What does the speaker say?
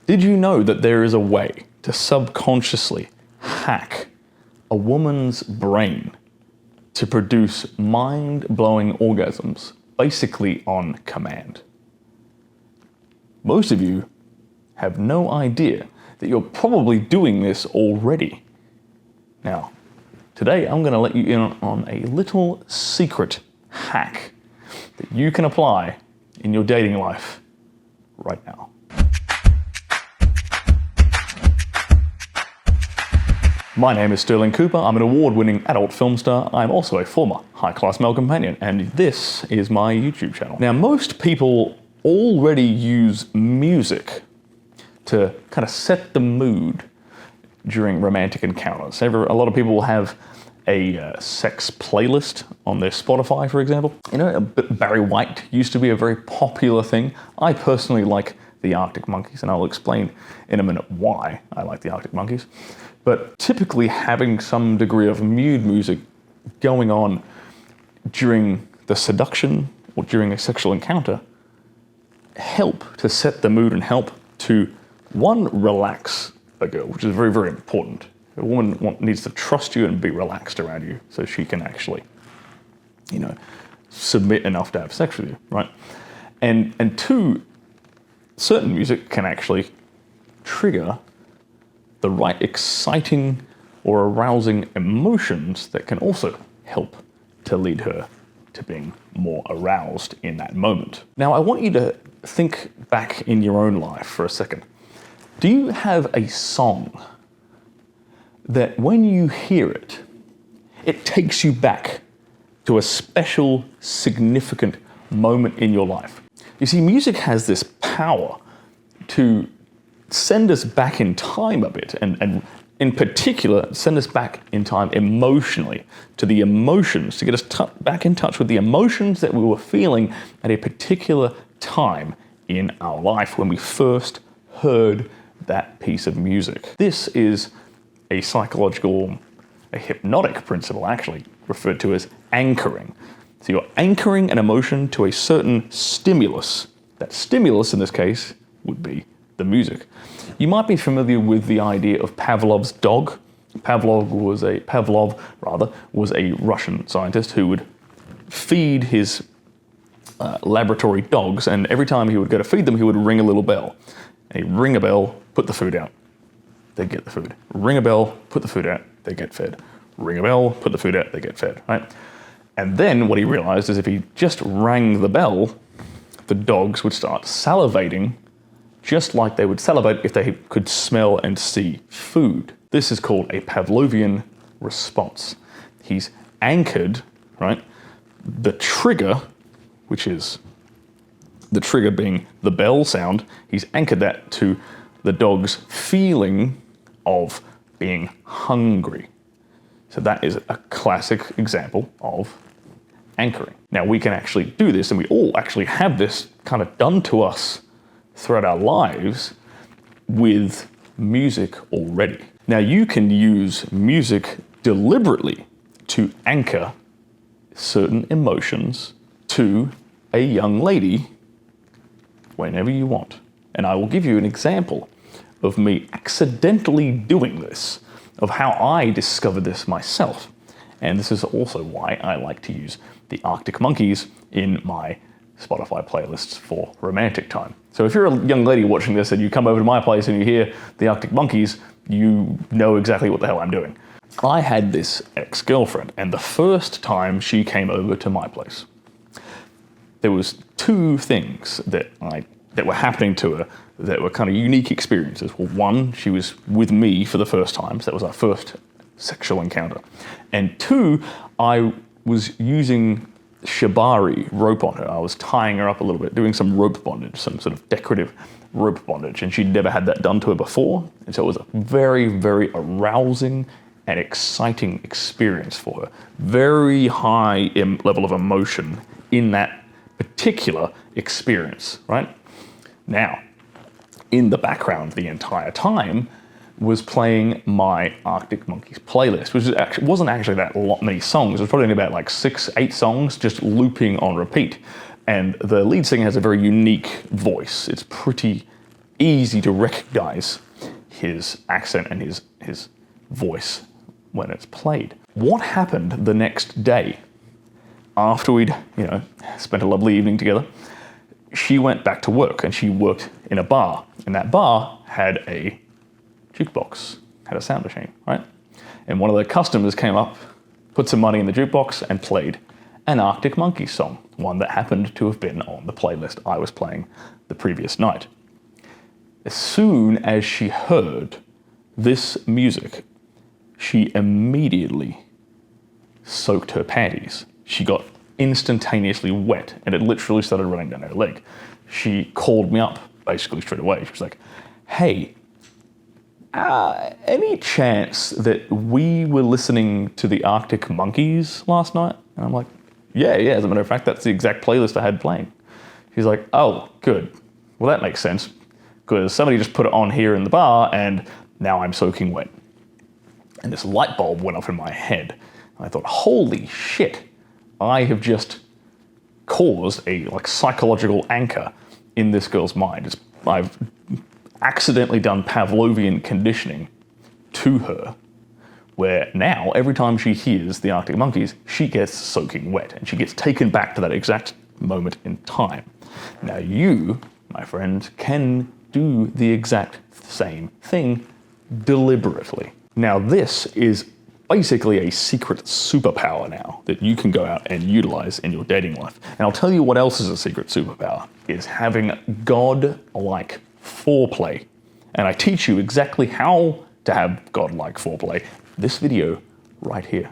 Did you know that there is a way to subconsciously hack a woman's brain to produce mind-blowing orgasms, basically on command? Most of you have no idea that you're probably doing this already. Now, today I'm going to let you in on a little secret hack that you can apply in your dating life right now. My name is Stirling Cooper. I'm an award-winning adult film star. I'm also a former high-class male companion, and this is my YouTube channel. Now, most people already use music to kind of set the mood during romantic encounters. A lot of people have a sex playlist on their Spotify, for example. You know, Barry White used to be a very popular thing. I personally like the Arctic Monkeys, and I'll explain in a minute why I like the Arctic Monkeys. But typically having some degree of mood music going on during the seduction or during a sexual encounter help to set the mood and help to, one, relax a girl, which is very, very important. A woman needs to trust you and be relaxed around you so she can actually, you know, submit enough to have sex with you, right? And two, certain music can actually trigger the right exciting or arousing emotions that can also help to lead her to being more aroused in that moment. Now, I want you to think back in your own life for a second. Do you have a song that when you hear it, it takes you back to a special, significant moment in your life? You see, music has this power to send us back in time a bit, and in particular, send us back in time emotionally to the emotions, to get us back in touch with the emotions that we were feeling at a particular time in our life when we first heard that piece of music. This is a psychological, a hypnotic principle actually, referred to as anchoring. So you're anchoring an emotion to a certain stimulus. That stimulus in this case would be the music. You might be familiar with the idea of Pavlov's dog. Pavlov was a Russian scientist who would feed his laboratory dogs, and every time he would go to feed them, he would ring a little bell. And he'd ring a bell, put the food out, they'd get the food. Ring a bell, put the food out, they get fed. Ring a bell, put the food out, they get fed, right? And then what he realized is if he just rang the bell, the dogs would start salivating just like they would salivate if they could smell and see food. This is called a Pavlovian response. He's anchored, right, the trigger, which is the trigger being the bell sound, he's anchored that to the dog's feeling of being hungry. So that is a classic example of anchoring. Now we can actually do this, and we all actually have this kind of done to us throughout our lives with music already. Now you can use music deliberately to anchor certain emotions to a young lady whenever you want. And I will give you an example of me accidentally doing this, of how I discovered this myself. And this is also why I like to use the Arctic Monkeys in my Spotify playlists for romantic time. So if you're a young lady watching this and you come over to my place and you hear the Arctic Monkeys, you know exactly what the hell I'm doing. I had this ex-girlfriend, and the first time she came over to my place, there was two things that were happening to her that were kind of unique experiences. Well, one, she was with me for the first time, so that was our first sexual encounter. And two, I was using shibari rope on her. I was tying her up a little bit, doing some rope bondage, some sort of decorative rope bondage, and she'd never had that done to her before. And so it was a very, very arousing and exciting experience for her. Very high level of emotion in that particular experience, right? Now, in the background the entire time was playing my Arctic Monkeys playlist, which wasn't actually that many songs. It was probably only about like 6-8 songs just looping on repeat. And the lead singer has a very unique voice. It's pretty easy to recognize his accent and his voice when it's played. What happened the next day after we'd, spent a lovely evening together? She went back to work and she worked in a bar, and that bar had a jukebox, had a sound machine, right? And one of the customers came up, put some money in the jukebox and played an Arctic Monkeys song, one that happened to have been on the playlist I was playing the previous night. As soon as she heard this music, she immediately soaked her panties. She got instantaneously wet, and it literally started running down her leg. She called me up basically straight away. She was like, hey, any chance that we were listening to the Arctic Monkeys last night? And I'm like, yeah, as a matter of fact, that's the exact playlist I had playing. She's like, oh, good. Well, that makes sense, because somebody just put it on here in the bar, and now I'm soaking wet. And this light bulb went off in my head. And I thought, holy shit, I have just caused a psychological anchor in this girl's mind. I've accidentally done Pavlovian conditioning to her, where now every time she hears the Arctic Monkeys, she gets soaking wet, and she gets taken back to that exact moment in time. Now you, my friend, can do the exact same thing deliberately. Now this is basically a secret superpower now that you can go out and utilize in your dating life. And I'll tell you what else is a secret superpower, is having God-like foreplay. And I teach you exactly how to have God-like foreplay. This video right here.